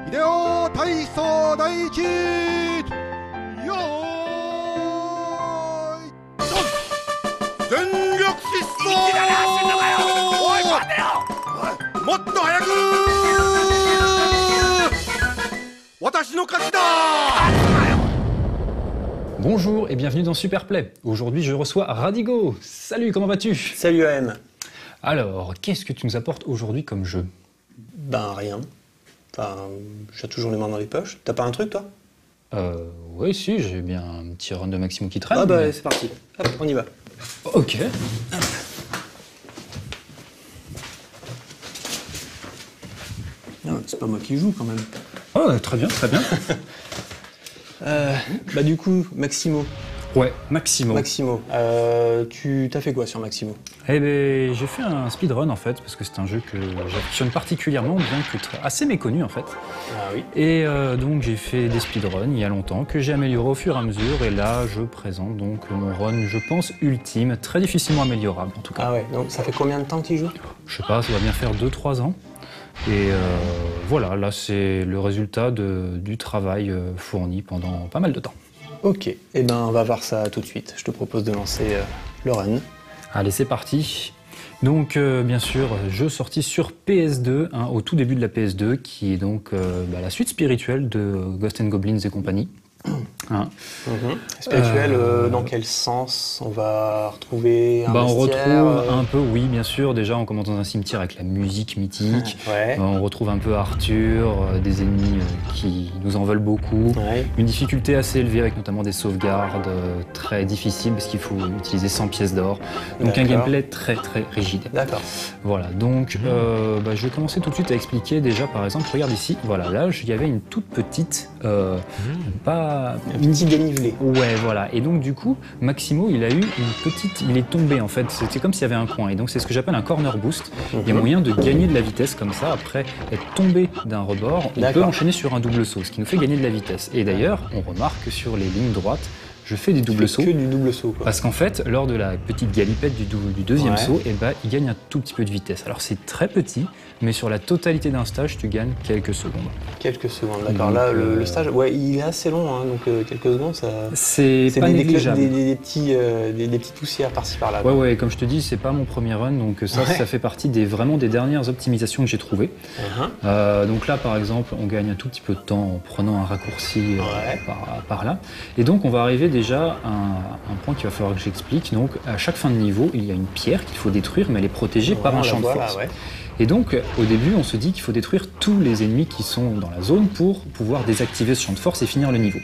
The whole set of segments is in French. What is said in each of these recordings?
Hideo Taiso Daichi Yo 전력疾走もっと早く私の勝ちだ Bonjour et bienvenue dans Superplay. Aujourd'hui je reçois Radigo. Salut, comment vas-tu? Salut AM. Alors, qu'est-ce que tu nous apportes aujourd'hui comme jeu? Ben rien. Enfin, j'ai toujours les mains dans les poches. T'as pas un truc toi? Oui, si, j'ai bien un petit run de Maximo qui traîne. Ah bah mais... c'est parti. Hop, on y va. Ok. Non, c'est pas moi qui joue quand même. Oh, très bien, très bien. Bah du coup, Maximo. Ouais, Maximo. Maximo. Tu t'as fait quoi sur Maximo? Eh ben, j'ai fait un speedrun en fait, parce que c'est un jeu que j'affectionne particulièrement, bien que assez méconnu en fait. Ah oui. Et donc j'ai fait des speedruns il y a longtemps, que j'ai amélioré au fur et à mesure, et là je présente donc mon run, je pense, ultime, très difficilement améliorable en tout cas. Ah ouais, donc ça fait combien de temps que tu y joues? Je sais pas, ça va bien faire 2-3 ans. Et voilà, là c'est le résultat du travail fourni pendant pas mal de temps. Ok, et ben on va voir ça tout de suite. Je te propose de lancer le run. Allez, c'est parti. Donc bien sûr, jeu sorti sur PS2, hein, au tout début de la PS2, qui est donc la suite spirituelle de Ghosts and Goblins et compagnie. Hein. Spirituel, dans quel sens? On va retrouver un on bestiaire, retrouve un peu, oui bien sûr, déjà on commence dans un cimetière avec la musique mythique, ouais. On retrouve un peu Arthur, des ennemis qui nous en veulent beaucoup, Ouais. une difficulté assez élevée avec notamment des sauvegardes très difficiles parce qu'il faut utiliser 100 pièces d'or, donc un gameplay très très rigide. D'accord. Voilà, donc je vais commencer tout de suite à expliquer déjà par exemple, regarde ici, voilà, là il y avait une toute petite, Un petit dénivelé. Ouais, voilà. Et donc, du coup, Maximo, il a eu une petite... Il est tombé, en fait. C'était comme s'il y avait un coin. Et donc, c'est ce que j'appelle un corner boost. Il y a moyen de gagner de la vitesse comme ça. Après être tombé d'un rebord, on peut enchaîner sur un double saut, ce qui nous fait gagner de la vitesse. Et d'ailleurs, on remarque que sur les lignes droites, je fais des doubles sauts. Que du double saut, quoi. Parce qu'en fait, lors de la petite galipette du deuxième saut, il gagne un tout petit peu de vitesse. Alors, c'est très petit, mais sur la totalité d'un stage, tu gagnes quelques secondes. Quelques secondes, d'accord. Là, le stage, ouais, il est assez long, hein, donc quelques secondes, ça... C'est pas négligeable. Des petites poussières par-ci par-là. Ouais, comme je te dis, c'est pas mon premier run, donc ça fait partie vraiment des dernières optimisations que j'ai trouvées. Donc là, par exemple, on gagne un tout petit peu de temps en prenant un raccourci par là. Et donc, on va arriver déjà à un point qu'il va falloir que j'explique. Donc, à chaque fin de niveau, il y a une pierre qu'il faut détruire, mais elle est protégée par un champ de force. Et donc, au début, on se dit qu'il faut détruire tous les ennemis qui sont dans la zone pour pouvoir désactiver ce champ de force et finir le niveau.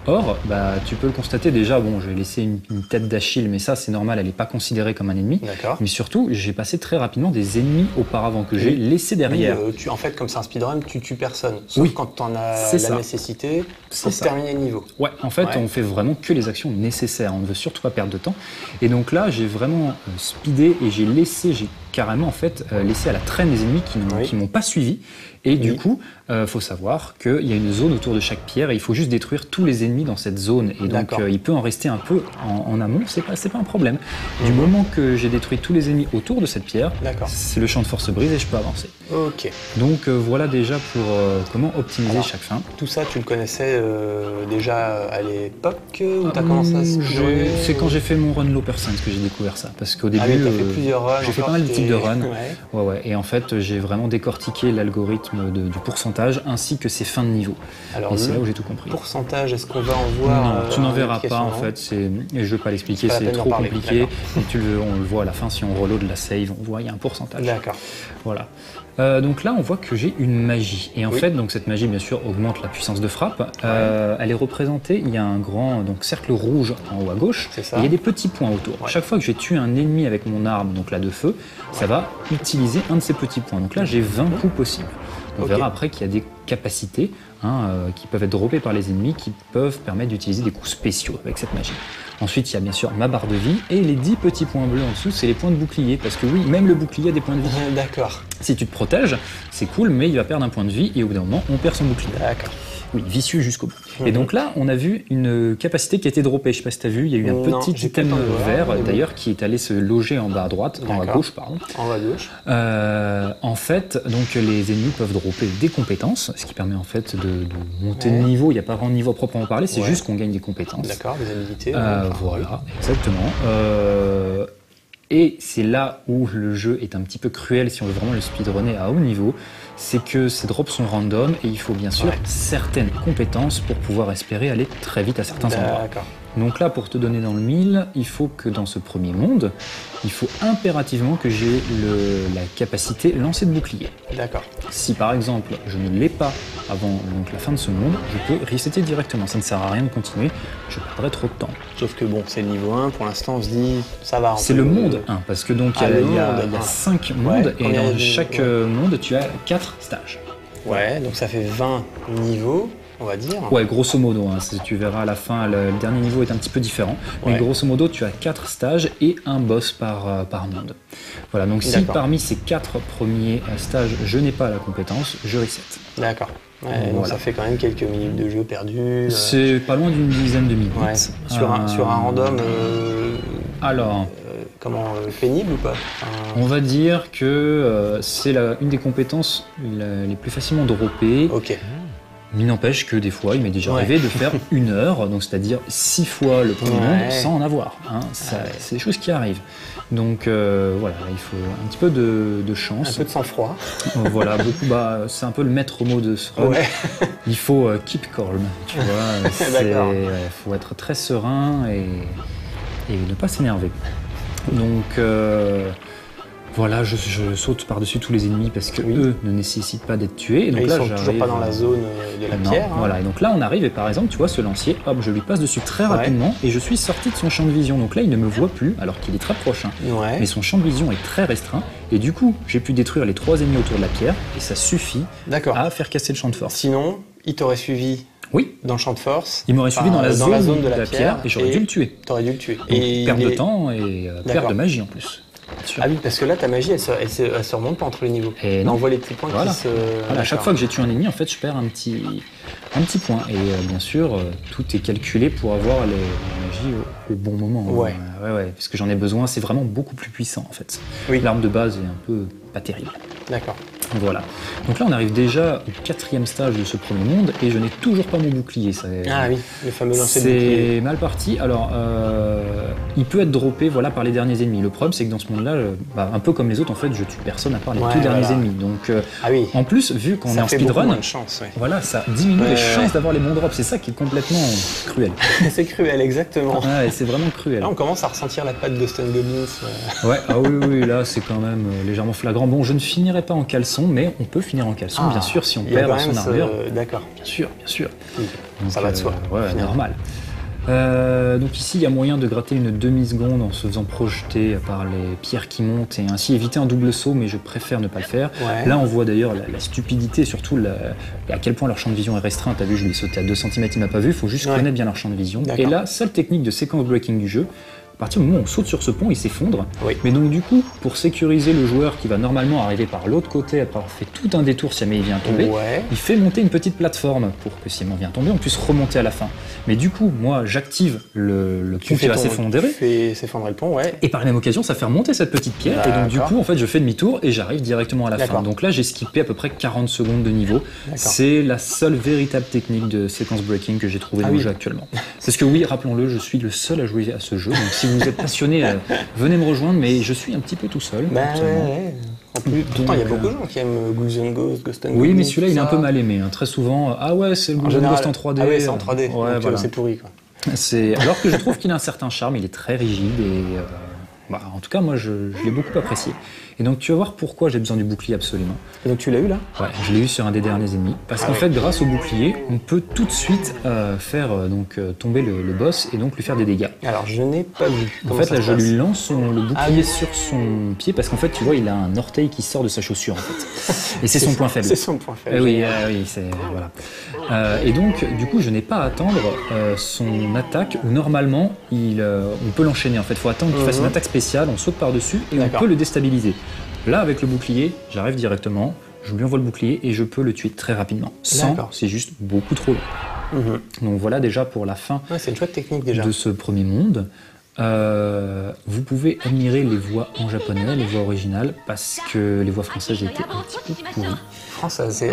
Or, tu peux le constater déjà, bon, j'ai laissé une tête d'Achille, mais ça, c'est normal, elle n'est pas considérée comme un ennemi. D'accord. Mais surtout, j'ai passé très rapidement des ennemis auparavant que j'ai laissés derrière. Oui, en fait, comme c'est un speedrun, tu tues personne. Sauf quand tu en as la nécessité pour terminer le niveau. Ouais, en fait, on fait vraiment que les actions nécessaires. On ne veut surtout pas perdre de temps. Et donc là, j'ai vraiment speedé et j'ai carrément en fait laissé à la traîne des ennemis qui m'ont pas suivi. Et du coup, faut savoir qu'il y a une zone autour de chaque pierre et il faut juste détruire tous les ennemis dans cette zone. Et donc, il peut en rester un peu en amont, c'est pas un problème. Du moment que j'ai détruit tous les ennemis autour de cette pierre, c'est le champ de force brise et je peux avancer. Ok. Donc voilà déjà pour comment optimiser chaque fin. Tout ça, tu le connaissais déjà à l'époque où tu as commencé à speedrunner? C'est quand j'ai fait mon run low percent que j'ai découvert ça. Parce qu'au début, t'as fait plusieurs runs. J'ai fait pas mal de types de runs. Ouais. Et en fait, j'ai vraiment décortiqué l'algorithme du pourcentage ainsi que ses fins de niveau. Alors, et c'est là où j'ai tout compris. Pourcentage, est-ce qu'on va en voir? Non, tu n'en verras pas en fait. Et je ne vais pas l'expliquer, c'est trop compliqué. Et on le voit à la fin, si on reload la save, on voit il y a un pourcentage. D'accord. Voilà. Donc là, on voit que j'ai une magie. Et en fait, donc cette magie, bien sûr, augmente la puissance de frappe. Elle est représentée, il y a un grand cercle rouge en haut à gauche. Et il y a des petits points autour. Chaque fois que je vais tuer un ennemi avec mon arme, donc là de feu, ça va utiliser un de ces petits points. Donc là, j'ai 20 coups possibles. On verra après qu'il y a des capacités qui peuvent être droppées par les ennemis qui peuvent permettre d'utiliser des coups spéciaux avec cette magie. Ensuite, il y a bien sûr ma barre de vie et les 10 petits points bleus en dessous, c'est les points de bouclier. Parce que oui, même le bouclier a des points de vie. D'accord. Si tu te protèges, c'est cool, mais il va perdre un point de vie et au bout d'un moment, on perd son bouclier. D'accord. Oui, vicieux jusqu'au bout. Et donc là, on a vu une capacité qui a été droppée. Je sais pas si tu as vu, il y a eu un petit item vert, d'ailleurs, qui est allé se loger en bas à droite, en bas à gauche, pardon. En bas à gauche. En fait, donc les ennemis peuvent dropper des compétences, ce qui permet en fait de monter de niveau. Il n'y a pas vraiment de niveau à proprement parler, c'est juste qu'on gagne des compétences. D'accord, des habilités. Voilà, exactement. Et c'est là où le jeu est un petit peu cruel si on veut vraiment le speedrunner à haut niveau, c'est que ces drops sont random et il faut bien sûr certaines compétences pour pouvoir espérer aller très vite à certains endroits. Donc là, pour te donner dans le mille, il faut que dans ce premier monde, il faut impérativement que j'ai la capacité lancer de bouclier. D'accord. Si par exemple, je ne l'ai pas avant donc, la fin de ce monde, je peux resetter directement. Ça ne sert à rien de continuer, je perdrai trop de temps. Sauf que bon, c'est le niveau 1, pour l'instant on se dit, ça va. C'est le monde 1, parce que donc il y a 5 mondes, et dans chaque monde, tu as 4 stages. Ouais, donc ça fait 20 niveaux. On va dire. Ouais, grosso modo, hein, tu verras à la fin, le dernier niveau est un petit peu différent. Mais grosso modo, tu as 4 stages et un boss par monde. Voilà, donc si parmi ces 4 premiers stages, je n'ai pas la compétence, je reset. D'accord. Ouais, donc ça fait quand même quelques minutes de jeu perdu. C'est pas loin d'une dizaine de minutes. Ouais. Sur un random. Alors. Pénible ou pas On va dire que c'est une des compétences les plus facilement droppées. Ok. Il n'empêche que des fois, il m'est déjà arrivé de faire 1 heure, donc c'est-à-dire 6 fois le premier monde sans en avoir. Hein. C'est des choses qui arrivent. Donc voilà, il faut un petit peu de chance. Un peu de sang-froid. Voilà, c'est un peu le maître mot de ce run. Il faut keep calm, tu vois. Il faut être très serein et ne pas s'énerver. Donc voilà, je saute par-dessus tous les ennemis parce que eux ne nécessitent pas d'être tués. Et donc ils là, sont toujours pas dans la zone de la pierre. Hein. Voilà, et donc là, on arrive et par exemple, tu vois, ce lancier, hop, je lui passe dessus très rapidement et je suis sorti de son champ de vision. Donc là, il ne me voit plus alors qu'il est très proche. Mais son champ de vision est très restreint et du coup, j'ai pu détruire les 3 ennemis autour de la pierre et ça suffit à faire casser le champ de force. Sinon, il t'aurait suivi. Oui. Dans le champ de force. Il m'aurait suivi dans la zone de la pierre et j'aurais dû le tuer. T'aurais dû le tuer. Et perte de temps et perte de magie en plus. Ah oui, parce que là, ta magie, elle se remonte pas entre les niveaux. Et non. On voit les petits points qui se... Voilà, à chaque fois que j'ai tué un ennemi, en fait, je perds un petit point. Et bien sûr, tout est calculé pour avoir la magie au bon moment. Ouais, parce que j'en ai besoin. C'est vraiment beaucoup plus puissant, en fait. Oui. L'arme de base est un peu pas terrible. D'accord. Voilà. Donc là, on arrive déjà au 4e stage de ce premier monde et je n'ai toujours pas mon bouclier. Ah oui, le fameux lancer de bouclier. C'est mal parti. Alors, il peut être droppé par les derniers ennemis. Le problème, c'est que dans ce monde-là, un peu comme les autres, en fait, je tue personne à part les tout derniers ennemis. Donc, en plus, vu qu'on est en speedrun, voilà, ça diminue les chances d'avoir les bons drops. C'est ça qui est complètement cruel. C'est cruel, exactement. Ouais, c'est vraiment cruel. Là, on commence à ressentir la patte de Stone Goblins. Ouais, oui, là, c'est quand même légèrement flagrant. Bon, je ne finirai pas en caleçon, mais on peut finir en caleçon, bien sûr, si on perd son armure. D'accord. Bien sûr. Oui. Donc, ça va de soi. Ouais, normal. Donc ici, il y a moyen de gratter une demi-seconde en se faisant projeter par les pierres qui montent et ainsi éviter un double saut, mais je préfère ne pas le faire. Là, on voit d'ailleurs la stupidité, surtout à quel point leur champ de vision est restreint. T'as vu, je lui ai sauté à 2 cm, il m'a pas vu, il faut juste connaître bien leur champ de vision. Et là, seule technique de séquence breaking du jeu, à partir du moment où on saute sur ce pont, il s'effondre. Mais donc du coup, pour sécuriser le joueur qui va normalement arriver par l'autre côté après avoir fait tout un détour si jamais il vient tomber, il fait monter une petite plateforme pour que si jamais on vient tomber, on puisse remonter à la fin. Mais du coup, moi, j'active le pont qui va s'effondrer. Tu fais s'effondrer le pont, Et par la même occasion, ça fait remonter cette petite pierre. Et donc du coup, en fait, je fais demi-tour et j'arrive directement à la fin. Donc là, j'ai skippé à peu près 40 secondes de niveau. C'est la seule véritable technique de séquence breaking que j'ai trouvée dans le jeu actuellement. Parce que oui, rappelons-le, je suis le seul à jouer à ce jeu. Donc si vous êtes passionné, venez me rejoindre, mais je suis un petit peu tout seul. En plus, pourtant, il y a beaucoup de gens qui aiment Ghouls and Ghosts, Ghost and Goblins. Oui, mais celui-là, il est un peu mal aimé. Très souvent, c'est le Ghouls and Ghosts en 3D. Ah ouais, c'est en 3D, donc c'est pourri, quoi. Alors que je trouve qu'il a un certain charme, il est très rigide et en tout cas moi je l'ai beaucoup apprécié. Et donc tu vas voir pourquoi j'ai besoin du bouclier absolument. Et donc tu l'as eu là ? Ouais, je l'ai eu sur un des derniers ennemis. Parce qu'en fait grâce au bouclier, on peut tout de suite faire tomber le boss et donc lui faire des dégâts. Alors je n'ai pas vu. En fait là je lui lance le bouclier sur son pied parce qu'en fait tu vois il a un orteil qui sort de sa chaussure en fait. Et c'est son point faible. C'est son point faible. Oui, c'est voilà. Et donc du coup je n'ai pas à attendre son attaque où normalement on peut l'enchaîner en fait. Il faut attendre qu'il fasse une attaque spéciale, on saute par-dessus et on peut le déstabiliser. Là, avec le bouclier, j'arrive directement, je lui envoie le bouclier et je peux le tuer très rapidement. C'est juste beaucoup trop long. Donc voilà déjà pour la fin c'est une chouette technique déjà. De ce premier monde. Vous pouvez admirer les voix en japonais, les voix originales, parce que les voix françaises étaient un petit peu pourries.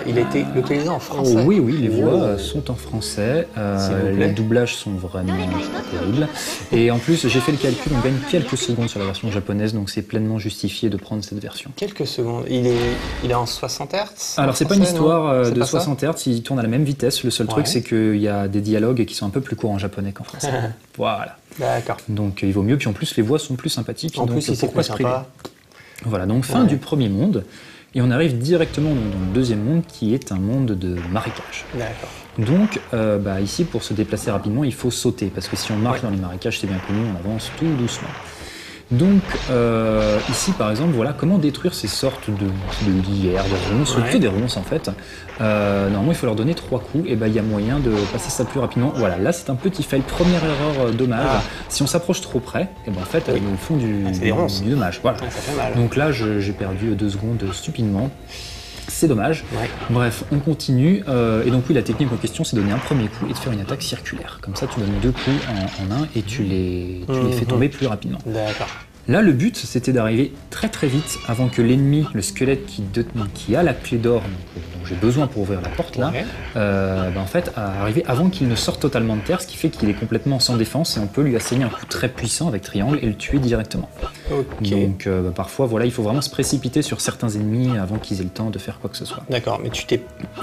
Il a été localisé en français. Oui, les voix sont en français. Les doublages sont vraiment terribles. Et en plus, j'ai fait le calcul, on gagne quelques secondes sur la version japonaise, donc c'est pleinement justifié de prendre cette version. Quelques secondes. Il est en 60 Hz. Alors c'est pas une histoire de 60 Hz, il tourne à la même vitesse. Le seul truc, c'est qu'il y a des dialogues qui sont un peu plus courts en japonais qu'en français. Voilà. D'accord. Donc il vaut mieux, puis en plus les voix sont plus sympathiques. En plus, pourquoi se priver ? Voilà, donc fin du premier monde. Et on arrive directement dans le deuxième monde qui est un monde de marécage. D'accord. Donc ici, pour se déplacer rapidement, il faut sauter. Parce que si on marche dans les marécages, c'est bien connu, on avance tout doucement. Donc ici, par exemple, voilà comment détruire ces sortes de lierres, de ronces, plutôt des ronces en fait. Normalement, il faut leur donner 3 coups, et il y a moyen de passer ça plus rapidement. Voilà, là c'est un petit fail, première erreur, dommage. Si on s'approche trop près, en fait, ils nous font du dommage. Voilà. Ça fait mal. Donc là, j'ai perdu 2 secondes stupidement. C'est dommage. Bref, on continue. Et donc oui, la technique en question, c'est de donner un premier coup et de faire une attaque circulaire. Comme ça, tu donnes 2 coups en un et tu les fais tomber plus rapidement. D'accord. Là, le but, c'était d'arriver très très vite avant que l'ennemi, le squelette qui a la clé d'or dont j'ai besoin pour ouvrir la porte là, en fait, arriver avant qu'il ne sorte totalement de terre, ce qui fait qu'il est complètement sans défense et on peut lui asséner un coup très puissant avec triangle et le tuer directement. Donc parfois, voilà, il faut vraiment se précipiter sur certains ennemis avant qu'ils aient le temps de faire quoi que ce soit. D'accord, mais tu t'es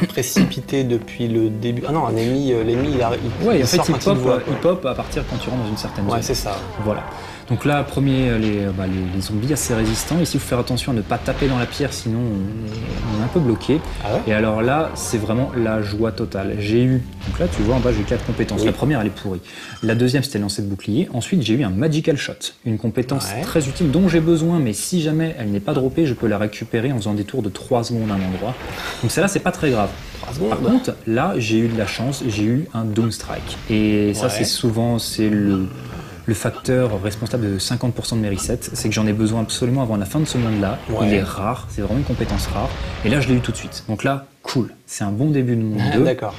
précipité depuis le début. Ah non, l'ennemi il arrive. Oui, en fait, il pop à partir quand tu rentres dans une certaine zone. Ouais, c'est ça. Voilà. Donc là, les zombies assez résistants. Ici, il faut faire attention à ne pas taper dans la pierre, sinon on est un peu bloqué. Et alors là, c'est vraiment la joie totale. Donc là, tu vois, en bas, j'ai 4 compétences. La première, elle est pourrie. La deuxième, c'était lancer de bouclier. Ensuite, j'ai eu un Magical Shot, une compétence très utile dont j'ai besoin, mais si jamais elle n'est pas droppée, je peux la récupérer en faisant des tours de 3 secondes à un endroit. Donc celle-là, c'est pas très grave. Par contre, là, j'ai eu de la chance, j'ai eu un Doom Strike. Et ça, c'est le facteur responsable de 50% de mes resets, c'est que j'en ai besoin absolument avant la fin de ce monde-là. Il est rare, c'est vraiment une compétence rare. Et là, je l'ai eu tout de suite. Donc là, cool. C'est un bon début de monde 2. D'accord.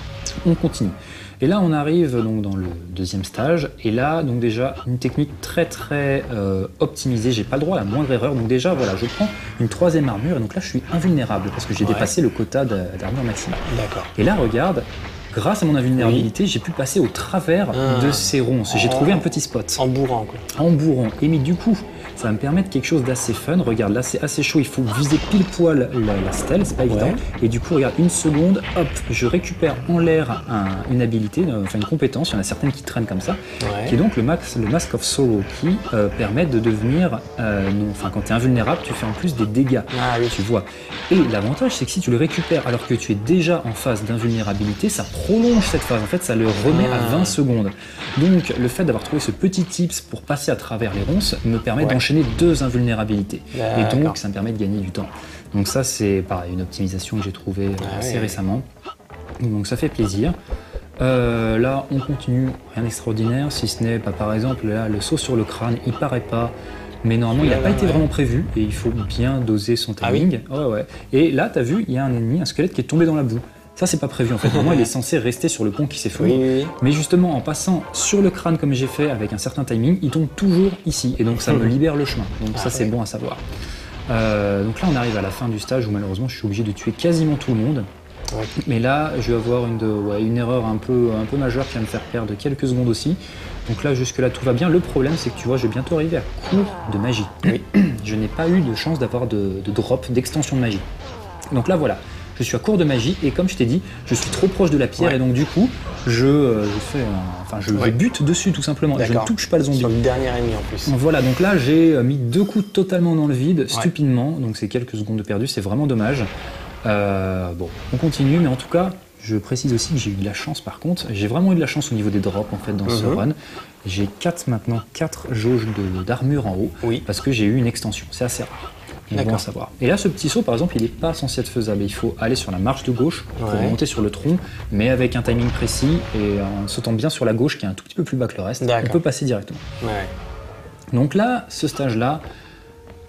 On continue. Et là, on arrive donc dans le deuxième stage. Et là, donc déjà, une technique très très optimisée. J'ai pas le droit à la moindre erreur. Donc déjà, voilà, je prends une 3e armure. Et donc là, je suis invulnérable parce que j'ai dépassé le quota d'armure maximale. D'accord. Et là, regarde. Grâce à mon invulnérabilité, j'ai pu passer au travers de ces ronces. J'ai trouvé un petit spot. En bourrant, quoi. En bourrant. Et mais du coup, ça va me permettre quelque chose d'assez fun. Regarde, là c'est assez chaud, il faut viser pile poil la stèle, c'est pas évident. Et du coup, regarde, une seconde, hop, je récupère en l'air une habilité, enfin une compétence, il y en a certaines qui traînent comme ça, qui est donc le Mask of Sorrow, qui permet de devenir, quand tu es invulnérable, tu fais en plus des dégâts, tu vois. Et l'avantage, c'est que si tu le récupères alors que tu es déjà en phase d'invulnérabilité, ça prolonge cette phase, en fait ça le remet à 20 secondes. Donc le fait d'avoir trouvé ce petit tips pour passer à travers les ronces me permet d'enchaîner 2 invulnérabilités. Et donc ça me permet de gagner du temps. Donc ça c'est pareil, une optimisation que j'ai trouvée assez récemment. Donc ça fait plaisir. Là on continue, rien d'extraordinaire, si ce n'est par exemple là, le saut sur le crâne, il paraît pas. Mais normalement, il n'a pas été vraiment prévu et il faut bien doser son timing. Et là, tu as vu, il y a un ennemi, un squelette qui est tombé dans la boue. Ça, c'est pas prévu en fait. Normalement, il est censé rester sur le pont qui s'effondre. Mais justement, en passant sur le crâne comme j'ai fait avec un certain timing, il tombe toujours ici. Et donc, ça me libère le chemin. Donc, ça, c'est bon à savoir. Donc là, on arrive à la fin du stage où malheureusement, je suis obligé de tuer quasiment tout le monde. Mais là, je vais avoir une erreur un peu majeure qui va me faire perdre quelques secondes aussi. Donc là, jusque-là, tout va bien. Le problème, c'est que tu vois, je vais bientôt arriver à court de magie. Je n'ai pas eu de chance d'avoir de drop, d'extension de magie. Donc là, voilà. Je suis à court de magie et comme je t'ai dit, je suis trop proche de la pierre et donc du coup, je bute dessus tout simplement. Je ne touche pas le zombie. Sur le dernier ennemi en plus. Voilà, donc là, j'ai mis 2 coups totalement dans le vide, stupidement. Donc c'est quelques secondes de perdu, c'est vraiment dommage. Bon, on continue, mais en tout cas, je précise aussi que j'ai eu de la chance par contre. J'ai vraiment eu de la chance au niveau des drops en fait dans ce run. J'ai 4 jauges d'armure en haut parce que j'ai eu une extension. C'est assez rare. Bon à savoir. Et là, ce petit saut, par exemple, il n'est pas censé être faisable. Il faut aller sur la marche de gauche pour monter sur le tronc, mais avec un timing précis et en sautant bien sur la gauche qui est un tout petit peu plus bas que le reste, on peut passer directement. Donc là, ce stage-là,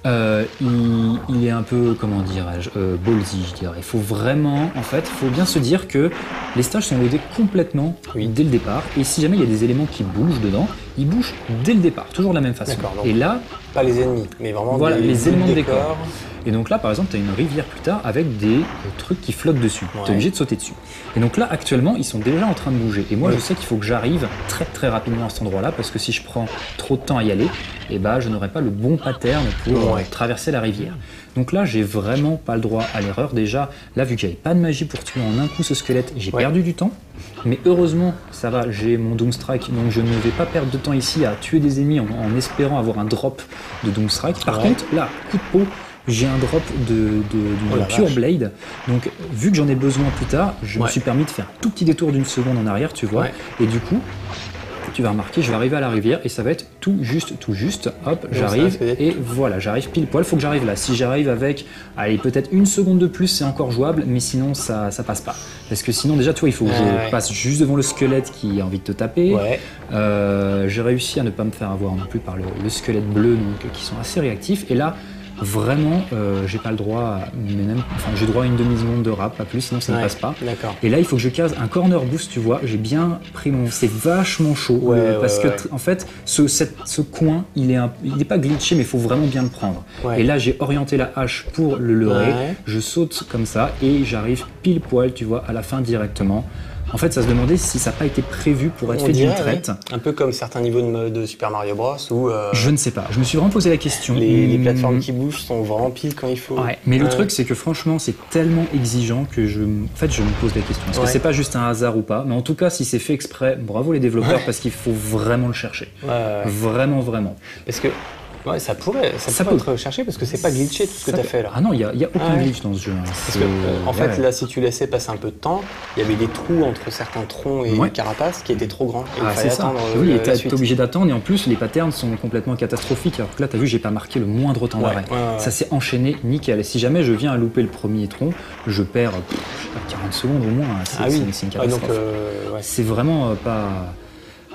il est un peu, comment dirais-je, ballsy, je dirais. Il faut vraiment, en fait, il faut bien se dire que les stages sont loadés complètement dès le départ. Et si jamais il y a des éléments qui bougent dedans, ils bougent dès le départ, toujours de la même façon. Et là, pas les ennemis, mais vraiment voilà, les éléments de décor. Et donc là, par exemple, tu as une rivière plus tard avec des trucs qui flottent dessus. Tu es obligé de sauter dessus. Et donc là, actuellement, ils sont déjà en train de bouger. Et moi, je sais qu'il faut que j'arrive très très rapidement à cet endroit-là parce que si je prends trop de temps à y aller, eh ben, je n'aurai pas le bon pattern pour traverser la rivière. Donc là, j'ai vraiment pas le droit à l'erreur. Déjà, là, vu que j'avais pas de magie pour tuer en un coup ce squelette, j'ai perdu du temps. Mais heureusement, ça va, j'ai mon Doomstrike, donc je ne vais pas perdre de temps ici à tuer des ennemis en espérant avoir un drop de Doomstrike. Par contre, là, coup de peau, j'ai un drop de Pure Blade, donc vu que j'en ai besoin plus tard, je me suis permis de faire un tout petit détour d'une seconde en arrière, tu vois, et du coup, tu vas remarquer, je vais arriver à la rivière et ça va être tout juste, hop, j'arrive et voilà, j'arrive pile poil, faut que j'arrive là. Si j'arrive avec, allez, peut-être une seconde de plus, c'est encore jouable, mais sinon ça passe pas. Parce que sinon déjà, tu vois, il faut que je passe juste devant le squelette qui a envie de te taper. J'ai réussi à ne pas me faire avoir non plus par le squelette bleu, donc qui sont assez réactifs. Et là, vraiment, j'ai pas le droit, j'ai droit à une demi-seconde de rap, pas plus, sinon ça ne passe pas. Et là, il faut que je case un corner boost, tu vois. J'ai bien pris c'est vachement chaud parce que en fait, ce coin, il est pas glitché, mais il faut vraiment bien le prendre. Et là, j'ai orienté la hache pour le leurrer. Je saute comme ça et j'arrive pile poil, tu vois, à la fin directement. En fait, ça se demandait si ça n'a pas été prévu pour être fait d'une traite. Un peu comme certains niveaux de Super Mario Bros. Où je ne sais pas. Je me suis vraiment posé la question. Les plateformes qui bougent sont vraiment pile quand il faut. Mais le truc, c'est que franchement, c'est tellement exigeant que je me pose la question. Est-ce que c'est pas juste un hasard ou pas? Mais en tout cas, si c'est fait exprès, bravo les développeurs parce qu'il faut vraiment le chercher. Vraiment, vraiment. Parce que ça pourrait être recherché parce que c'est pas glitché tout ce que tu as fait là. Ah non, il y a aucun glitch dans ce jeu. Parce que, en fait, là, si tu laissais passer un peu de temps, il y avait des trous entre certains troncs et carapaces qui étaient trop grands. Et il fallait attendre. Oui, tu es obligé d'attendre et en plus, les patterns sont complètement catastrophiques. Alors que là, tu as vu, j'ai pas marqué le moindre temps d'arrêt. Ça s'est enchaîné nickel. Et si jamais je viens à louper le premier tronc, je perds 40 secondes au moins. C'est une catastrophe. C'est vraiment pas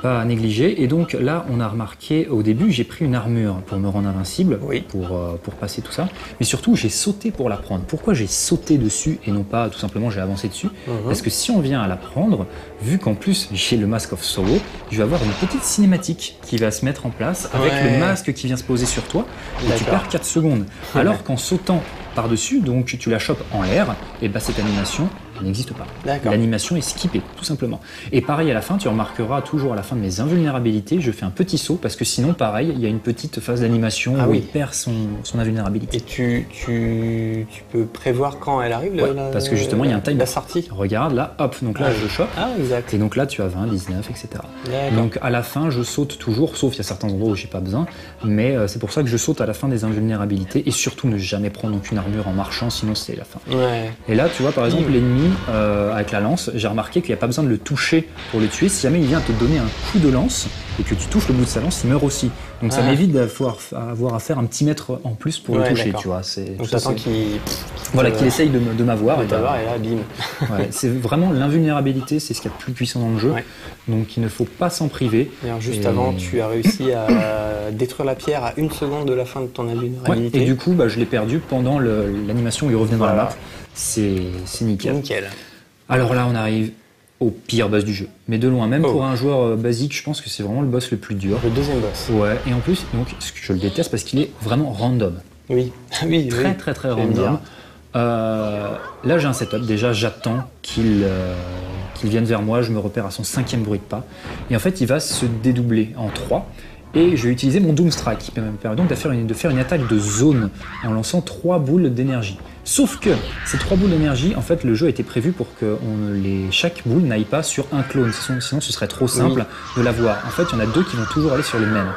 à négliger. Et donc là, on a remarqué, au début, j'ai pris une armure pour me rendre invincible, pour passer tout ça. Mais surtout, j'ai sauté pour la prendre. Pourquoi j'ai sauté dessus et non pas tout simplement j'ai avancé dessus? Parce que si on vient à la prendre, vu qu'en plus j'ai le Mask of Sorrow, je vais avoir une petite cinématique qui va se mettre en place avec le masque qui vient se poser sur toi et tu perds 4 secondes. Alors qu'en sautant par-dessus, donc tu la chopes en l'air, et bah cette animation n'existe pas. L'animation est skippée, tout simplement. Et pareil à la fin, tu remarqueras toujours à la fin de mes invulnérabilités, je fais un petit saut parce que sinon, pareil, il y a une petite phase d'animation où il perd son invulnérabilité. Et tu peux prévoir quand elle arrive parce que justement, il y a un timer. La sortie. Regarde, là, hop, donc là, je chope. Et donc là, tu as 20, 19, etc. Donc à la fin, je saute toujours, sauf il y a certains endroits où j'ai pas besoin, mais c'est pour ça que je saute à la fin des invulnérabilités et surtout ne jamais prendre aucune armure en marchant, sinon c'est la fin. Et là, tu vois, par exemple, l'ennemi avec la lance, j'ai remarqué qu'il n'y a pas besoin de le toucher pour le tuer. Si jamais il vient te donner un coup de lance et que tu touches le bout de sa lance, il meurt aussi. Donc ça m'évite d'avoir à faire un petit mètre en plus pour le toucher, tu vois. Donc t'attends qu'il essaye de m'avoir. Et là, bim. C'est vraiment l'invulnérabilité, c'est ce qu'il y a de plus puissant dans le jeu. Donc il ne faut pas s'en priver. Alors juste avant, tu as réussi à détruire la pierre à 1 seconde de la fin de ton invulnérabilité. Et du coup, je l'ai perdu pendant l'animation où il revenait dans la map. C'est nickel. Alors là, on arrive au pire boss du jeu. Mais de loin, même pour un joueur basique, je pense que c'est vraiment le boss le plus dur. Le deuxième boss. Ouais, et en plus, donc, je le déteste parce qu'il est vraiment random. Très random. Là, j'ai un setup. Déjà, j'attends qu'il vienne vers moi. Je me repère à son 5e bruit de pas. Et en fait, il va se dédoubler en 3. Et je vais utiliser mon Doomstrike qui me permet donc de faire une attaque de zone en lançant 3 boules d'énergie. Sauf que ces 3 boules d'énergie, en fait, le jeu a été prévu pour que chaque boule n'aille pas sur un clone. Sinon, ce serait trop simple de l'avoir. En fait, il y en a 2 qui vont toujours aller sur le même.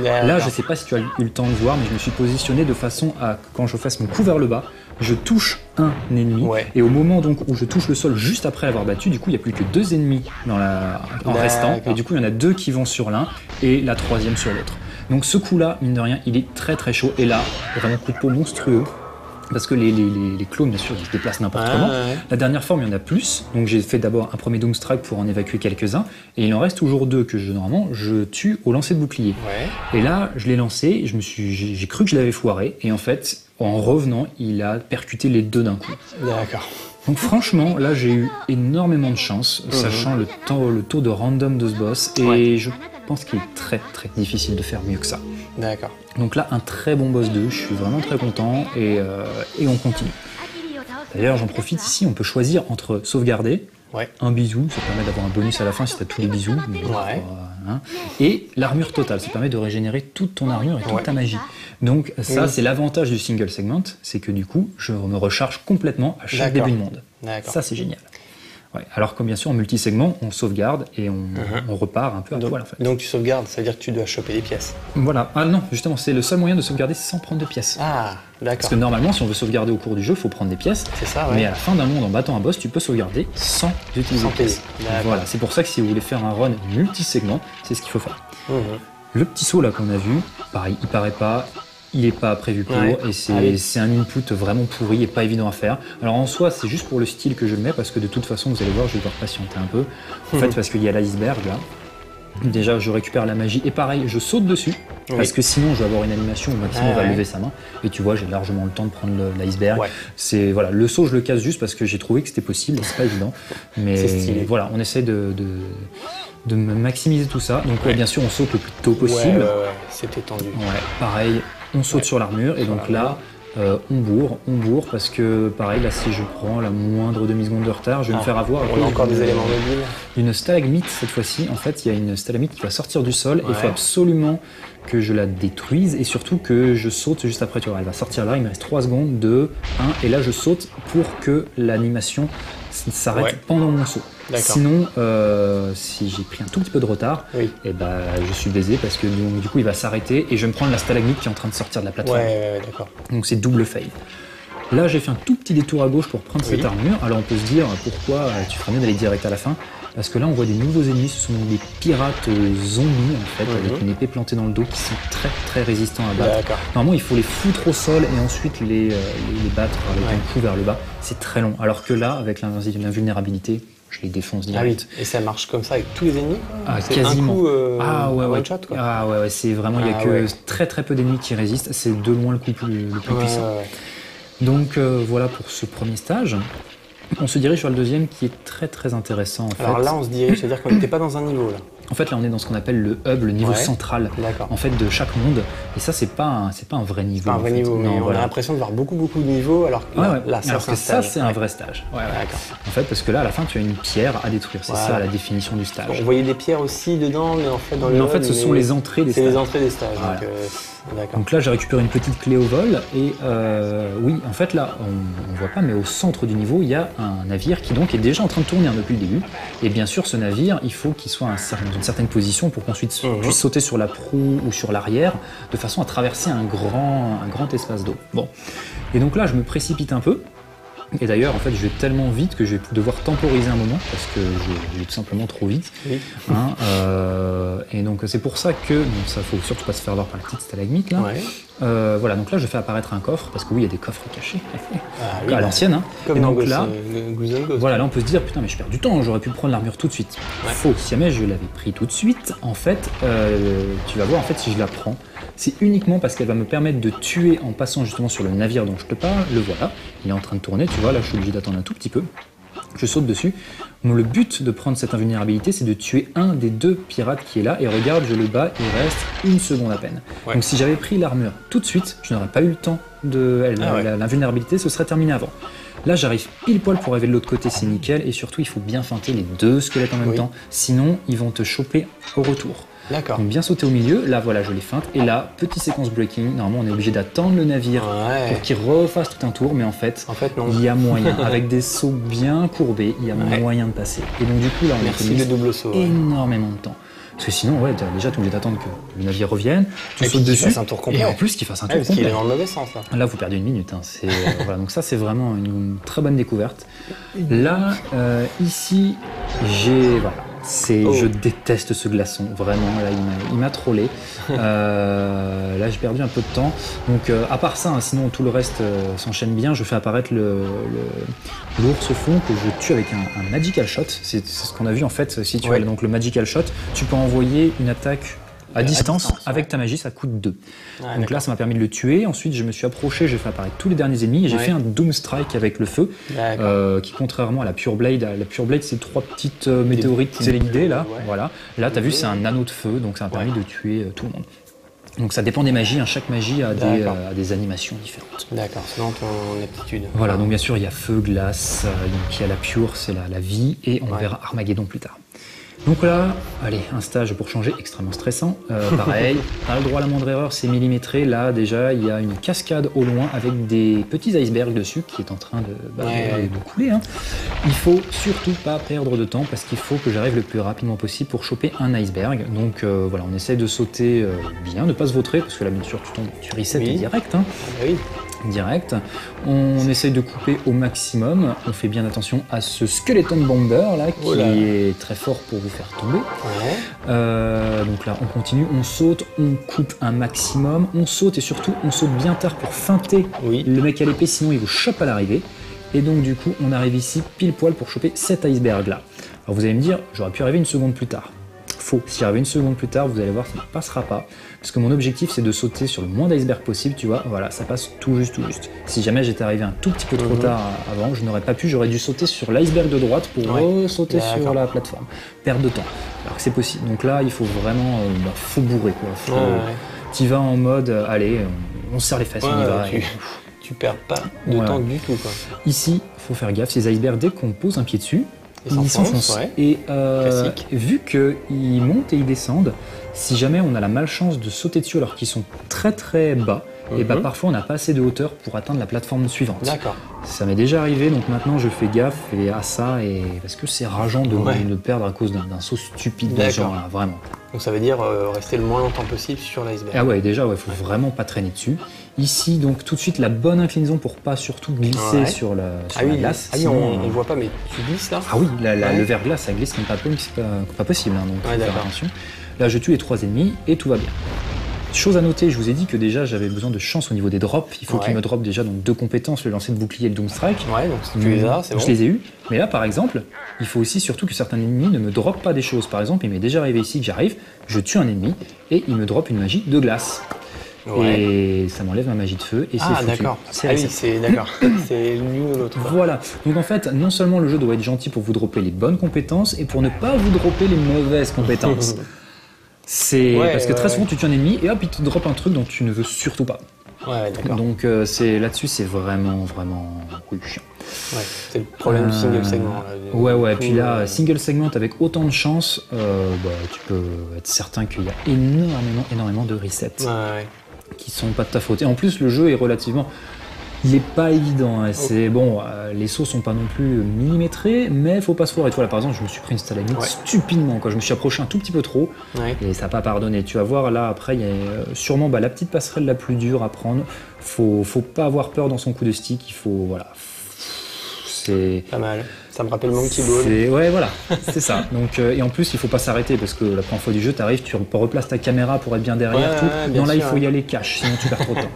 Là, je ne sais pas si tu as eu le temps de voir, mais je me suis positionné de façon à, quand je fasse mon coup vers le bas, je touche un ennemi. Et au moment donc où je touche le sol juste après l'avoir battu, du coup, il n'y a plus que 2 ennemis en restant. Et du coup, il y en a 2 qui vont sur l'un et la 3e sur l'autre. Donc ce coup-là, mine de rien, il est très chaud. Et là, vraiment coup de peau monstrueux. Parce que les clones, bien sûr, ils se déplacent n'importe comment. La dernière forme, il y en a plus. Donc j'ai fait d'abord un premier Doomstrike pour en évacuer quelques-uns. Et il en reste toujours 2 que normalement je tue au lancer de bouclier. Et là, je l'ai lancé, j'ai cru que je l'avais foiré. Et en fait, en revenant, il a percuté les 2 d'un coup. D'accord. Donc franchement, là j'ai eu énormément de chance, sachant le taux de random de ce boss. Et je pense qu'il est très très difficile de faire mieux que ça. D'accord. Donc là, un très bon boss 2, je suis vraiment très content et on continue. D'ailleurs, j'en profite ici, on peut choisir entre sauvegarder, un bisou, ça permet d'avoir un bonus à la fin si tu as tous les bisous, et l'armure totale, ça permet de régénérer toute ton armure et toute ta magie. Donc ça, c'est l'avantage du single segment, c'est que du coup, je me recharge complètement à chaque début de monde. Ça, c'est génial. Alors que bien sûr en multisegment, on sauvegarde et on repart un peu à poil en fait. Donc tu sauvegardes, ça veut dire que tu dois choper des pièces. Voilà. Ah non, justement, c'est le seul moyen de sauvegarder sans prendre de pièces. Ah, d'accord. Parce que normalement, si on veut sauvegarder au cours du jeu, il faut prendre des pièces. C'est ça, Mais à la fin d'un monde, en battant un boss, tu peux sauvegarder sans utiliser de pièces. Voilà, c'est pour ça que si vous voulez faire un run multisegment, c'est ce qu'il faut faire. Le petit saut là qu'on a vu, pareil, il paraît pas. Il n'est pas prévu pour et c'est un input vraiment pourri et pas évident à faire. Alors en soi, c'est juste pour le style que je le mets parce que de toute façon, vous allez voir, je vais devoir patienter un peu. En fait, parce qu'il y a l'iceberg là. Déjà, je récupère la magie et pareil, je saute dessus parce que sinon, je vais avoir une animation où Maximo va lever sa main. Et tu vois, j'ai largement le temps de prendre l'iceberg. C'est voilà, le saut, je le casse juste parce que j'ai trouvé que c'était possible. C'est pas évident, mais voilà, on essaie de maximiser tout ça. Donc bien sûr, on saute le plus tôt possible. C'était tendu. Pareil. On saute sur l'armure et donc là, on bourre parce que pareil, là si je prends la moindre demi-seconde de retard, je vais me faire avoir. On a encore des éléments mobiles. Une stalagmite cette fois-ci, en fait il y a une stalagmite qui va sortir du sol et il faut absolument que je la détruise et surtout que je saute juste après, tu vois, elle va sortir là, il me reste 3 secondes, 2, 1 et là je saute pour que l'animation s'arrête pendant mon saut. Sinon, si j'ai pris un tout petit peu de retard, et je suis baisé parce que du coup il va s'arrêter et je vais me prendre la stalagmite qui est en train de sortir de la plateforme. Donc c'est double fail. Là j'ai fait un tout petit détour à gauche pour prendre cette armure. Alors on peut se dire pourquoi tu ferais mieux d'aller direct à la fin. Parce que là on voit des nouveaux ennemis, ce sont des pirates zombies en fait, avec une épée plantée dans le dos qui sont très très résistants à battre. Normalement il faut les foutre au sol et ensuite les battre avec un coup vers le bas. C'est très long. Alors que là, avec l'invulnérabilité, je les défonce direct. Et ça marche comme ça avec tous les ennemis? Quasiment. Un coup, one shot quoi. C'est vraiment, il n'y a que très très peu d'ennemis qui résistent. C'est de loin le coup le plus puissant. Donc voilà pour ce premier stage. On se dirige vers le deuxième qui est très très intéressant en fait. Alors là on se dirige, c'est-à-dire qu'on n'était pas dans un niveau là. En fait là on est dans ce qu'on appelle le hub, le niveau central en fait de chaque monde. Et ça c'est pas un vrai niveau. C'est pas un vrai niveau, mais on a l'impression de voir beaucoup de niveaux alors que là ça c'est un vrai stage. En fait parce que là à la fin tu as une pierre à détruire, c'est ça la définition du stage. On voyait des pierres aussi dedans, mais en fait dans le ce sont les entrées des stages. C'est les entrées des stages. Donc là j'ai récupéré une petite clé au vol et oui en fait là on voit pas mais au centre du niveau il y a un navire qui donc est déjà en train de tourner depuis le début et bien sûr ce navire il faut qu'il soit dans une certaine position pour qu'ensuite puisse sauter sur la proue ou sur l'arrière de façon à traverser un grand espace d'eau. Bon et donc là je me précipite un peu. Et d'ailleurs, en fait, je vais tellement vite que je vais devoir temporiser un moment parce que je vais tout simplement trop vite. Et donc, c'est pour ça que ça faut surtout pas se faire avoir par la petite stalagmite là. Voilà, donc là, je fais apparaître un coffre parce que oui, il y a des coffres cachés à l'ancienne. Comme et dans donc là, voilà, là, on peut se dire putain, mais je perds du temps. J'aurais pu prendre l'armure tout de suite. Faux. Si jamais je l'avais pris tout de suite, en fait, tu vas voir, en fait, si je la prends. C'est uniquement parce qu'elle va me permettre de tuer en passant justement sur le navire dont je te parle. Le voilà, il est en train de tourner, tu vois, là je suis obligé d'attendre un tout petit peu. Je saute dessus. Donc, le but de prendre cette invulnérabilité, c'est de tuer un des 2 pirates qui est là. Et regarde, je le bats, il reste 1 seconde à peine. Donc si j'avais pris l'armure tout de suite, je n'aurais pas eu le temps de... L'invulnérabilité se serait terminée avant. Là, j'arrive pile poil pour arriver de l'autre côté, c'est nickel. Et surtout, il faut bien feinter les 2 squelettes en même temps. Sinon, ils vont te choper au retour. Donc bien sauter au milieu, là voilà je les feinte, et là, petite séquence breaking, normalement on est obligé d'attendre le navire pour qu'il refasse tout un tour, mais en fait non. il y a moyen, avec des sauts bien courbés, il y a moyen de passer. Et donc du coup là on économise énormément de temps. Parce que sinon, déjà, tu es obligé d'attendre que le navire revienne, tu sautes dessus, qu'il fasse un tour complet. Et en plus qu'il fasse un tour complet. Parce qu'il est dans le mauvais sens. Là, vous perdez 1 minute. Voilà, donc ça, c'est vraiment une très bonne découverte. Là, ici, Je déteste ce glaçon, vraiment, là il m'a trollé. Là j'ai perdu un peu de temps. Donc à part ça, hein, sinon tout le reste s'enchaîne bien. Je fais apparaître l'ours fond que je tue avec un Magical Shot. C'est ce qu'on a vu en fait. Si tu as donc le Magical Shot, tu peux envoyer une attaque à distance avec ta magie, ça coûte 2. Donc là, ça m'a permis de le tuer. Ensuite, je me suis approché, j'ai fait apparaître tous les derniers ennemis et j'ai fait un Doom Strike avec le feu, qui contrairement à la Pure Blade, c'est 3 petites météorites téléguidées là. Voilà. Là, t'as vu, c'est un anneau de feu, donc ça m'a permis de tuer tout le monde. Donc ça dépend des magies, hein. Chaque magie a des animations différentes. D'accord, c'est dans ton aptitude. Voilà, donc bien sûr, il y a feu, glace, donc il y a la Pure, c'est la vie, et on verra Armageddon plus tard. Donc là, allez, un stage pour changer, extrêmement stressant. Pareil, pas le droit à la moindre erreur, c'est millimétré. Là, déjà, il y a une cascade au loin avec des petits icebergs dessus qui est en train de couler. Hein. Il faut surtout pas perdre de temps parce qu'il faut que j'arrive le plus rapidement possible pour choper un iceberg. Donc voilà, on essaye de sauter bien, ne pas se vautrer parce que là, bien sûr, tu tombes, tu resets direct. Hein. Direct. On essaye de couper au maximum. On fait bien attention à ce Skeleton Bomber là qui est très fort pour vous faire tomber. Donc là, on continue, on saute, on coupe un maximum, on saute et surtout on saute bien tard pour feinter le mec à l'épée, sinon il vous chope à l'arrivée. Et donc du coup, on arrive ici pile poil pour choper cet iceberg là. Alors vous allez me dire, j'aurais pu arriver une seconde plus tard. Faux. Si j'arrive une seconde plus tard, vous allez voir, ça ne passera pas. Parce que mon objectif, c'est de sauter sur le moins d'iceberg possible, tu vois. Voilà, ça passe tout juste, tout juste. Si jamais j'étais arrivé un tout petit peu trop tard avant, je n'aurais pas pu, j'aurais dû sauter sur l'iceberg de droite pour sauter sur la plateforme. Perte de temps. Alors que c'est possible. Donc là, il faut vraiment, faut bourrer, quoi. Tu vas en mode, allez, on se serre les fesses, on y va. Tu perds pas de temps du tout, quoi. Ici, il faut faire gaffe, ces icebergs, dès qu'on pose un pied dessus, ils s'enfoncent. Et vu qu'ils montent et ils descendent, si jamais on a la malchance de sauter dessus alors qu'ils sont très très bas, et parfois on n'a pas assez de hauteur pour atteindre la plateforme suivante. D'accord. Ça m'est déjà arrivé, donc maintenant je fais gaffe à ça, parce que c'est rageant de perdre à cause d'un saut stupide de ce genre là, vraiment. Donc ça veut dire rester le moins longtemps possible sur l'iceberg. Ah ouais, déjà, faut vraiment pas traîner dessus. Ici, donc tout de suite, la bonne inclinaison pour pas surtout glisser sur la glace. Sinon, on voit pas, mais tu glisses là. Ah oui, le verglas, ça glisse comme pas possible, hein, donc faut faire attention. Là, je tue les 3 ennemis et tout va bien. Chose à noter, je vous ai dit que déjà j'avais besoin de chance au niveau des drops. Il faut qu'il me drop déjà donc 2 compétences, le lancer de bouclier et le Doom Strike. Ouais, donc si tu les as, c'est bon. Je les ai eus. Mais là, par exemple, il faut aussi surtout que certains ennemis ne me droppent pas des choses. Par exemple, il m'est déjà arrivé ici que j'arrive, je tue un ennemi et il me drop une magie de glace. Et ça m'enlève ma magie de feu et c'est foutu. D'accord. C'est d'accord. C'est l'une ou l'autre. Voilà. Donc en fait, non seulement le jeu doit être gentil pour vous dropper les bonnes compétences et pour ne pas vous dropper les mauvaises compétences. Parce que très souvent tu tues un ennemi et hop, il te drop un truc dont tu ne veux surtout pas. D'accord. Donc là-dessus, c'est vraiment chiant. C'est le problème du single segment. Là, puis là, single segment avec autant de chance, tu peux être certain qu'il y a énormément de resets qui sont pas de ta faute. Et en plus, le jeu est relativement... Il est pas évident, hein. C'est bon, les sauts sont pas non plus millimétrés, mais faut pas se foirer. Voilà, par exemple, je me suis pris une stalagmite stupidement, quoi. Je me suis approché un tout petit peu trop et ça n'a pas pardonné. Tu vas voir, là, après, il y a sûrement la petite passerelle la plus dure à prendre. Faut pas avoir peur dans son coup de stick, il faut, c'est... Pas mal. Ça me rappelle Monkey Ball. Ouais, voilà, c'est ça. Donc, et en plus, il faut pas s'arrêter parce que la première fois du jeu, t'arrives, tu replaces ta caméra pour être bien derrière tout. Non, là, il faut y aller cash, sinon tu perds trop de temps.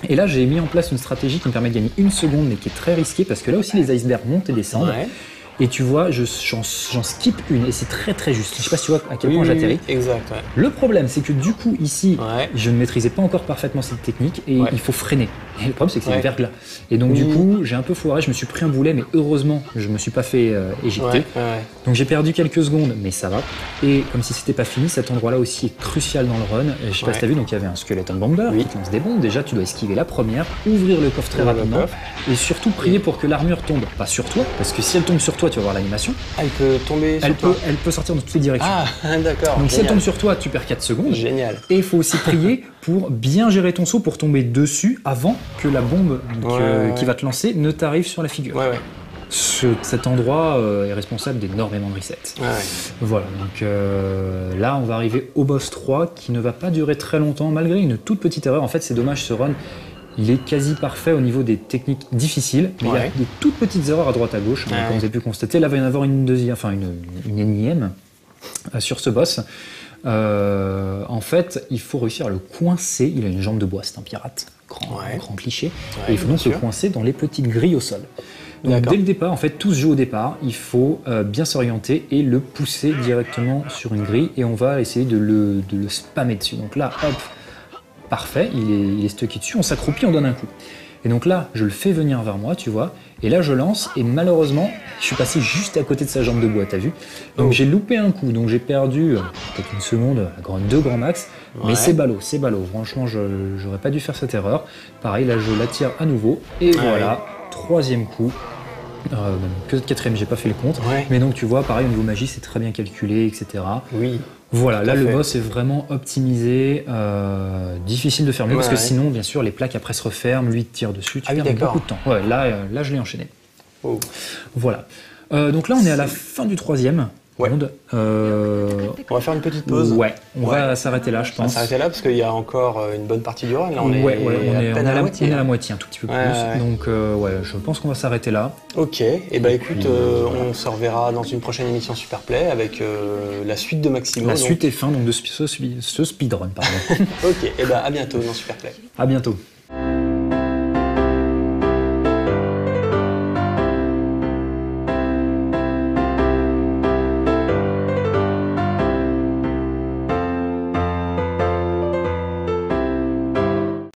Et là, j'ai mis en place une stratégie qui me permet de gagner 1 seconde, mais qui est très risquée, parce que là aussi, les icebergs montent et descendent. Et tu vois, j'en skip une, et c'est très très juste. Je sais pas si tu vois à quel point j'atterris. Exact. Le problème, c'est que du coup, ici, je ne maîtrisais pas encore parfaitement cette technique, et il faut freiner. Et le problème, c'est que c'est le verglas. Et donc, du coup, j'ai un peu foiré, je me suis pris un boulet, mais heureusement, je me suis pas fait éjecter. Donc, j'ai perdu quelques secondes, mais ça va. Et comme si c'était pas fini, cet endroit-là aussi est crucial dans le run. Je sais pas si t'as vu, donc il y avait un Skeleton Bomber qui lance des bombes. Déjà, tu dois esquiver la première, ouvrir le coffre très rapidement, et surtout prier pour que l'armure tombe pas sur toi, parce que si elle tombe sur toi, tu vas voir l'animation. Elle peut tomber sur toi. Elle peut sortir dans toutes les directions. Ah, d'accord. Donc, si elle tombe sur toi, tu perds 4 secondes. Génial. Et il faut aussi prier pour bien gérer ton saut, pour tomber dessus avant que la bombe qui va te lancer ne t'arrive sur la figure. Cet endroit est responsable d'énormément de resets. Voilà, donc là on va arriver au boss 3 qui ne va pas durer très longtemps malgré une toute petite erreur. En fait, c'est dommage, ce run il est quasi parfait au niveau des techniques difficiles, mais il y a des toutes petites erreurs à droite à gauche, comme vous avez pu constater. Là, il va y en avoir une deuxième, enfin une énième. sur ce boss. En fait, il faut réussir à le coincer. Il a une jambe de bois, c'est un pirate, grand cliché. Et il faut donc le coincer dans les petites grilles au sol. Donc dès le départ, en fait, tout se joue au départ. Il faut bien s'orienter et le pousser directement sur une grille. Et on va essayer de le spammer dessus. Donc là, hop, parfait, il est stucké dessus. On s'accroupit, on donne un coup. Et donc là, je le fais venir vers moi, tu vois. Et là, je lance. Et malheureusement, je suis passé juste à côté de sa jambe de bois, t'as vu? Donc j'ai loupé un coup. Donc j'ai perdu peut-être une seconde, deux grands max. Mais c'est ballot, c'est ballot. Franchement, j'aurais pas dû faire cette erreur. Pareil, là, je l'attire à nouveau. Et voilà, troisième coup. Peut-être quatrième, j'ai pas fait le compte. Mais donc tu vois, pareil, au niveau magie, c'est très bien calculé, etc. Oui. Voilà, là le boss est vraiment optimisé, difficile de faire mieux parce que sinon, bien sûr, les plaques après se referment, lui il tire dessus, tu perds beaucoup de temps. Ouais, là je l'ai enchaîné. Oh. Voilà. Donc là, on est à la fin du troisième monde. On va faire une petite pause. Ouais, on va s'arrêter là, je pense. On va s'arrêter là parce qu'il y a encore une bonne partie du run. Là, on est à la moitié. On est à la moitié, un tout petit peu plus. Donc je pense qu'on va s'arrêter là. Ok, et bah écoute, on se reverra dans une prochaine émission Superplay avec la suite de Maximo. La suite et fin donc, de ce speedrun, pardon. Ok, et bah à bientôt dans Superplay. À bientôt.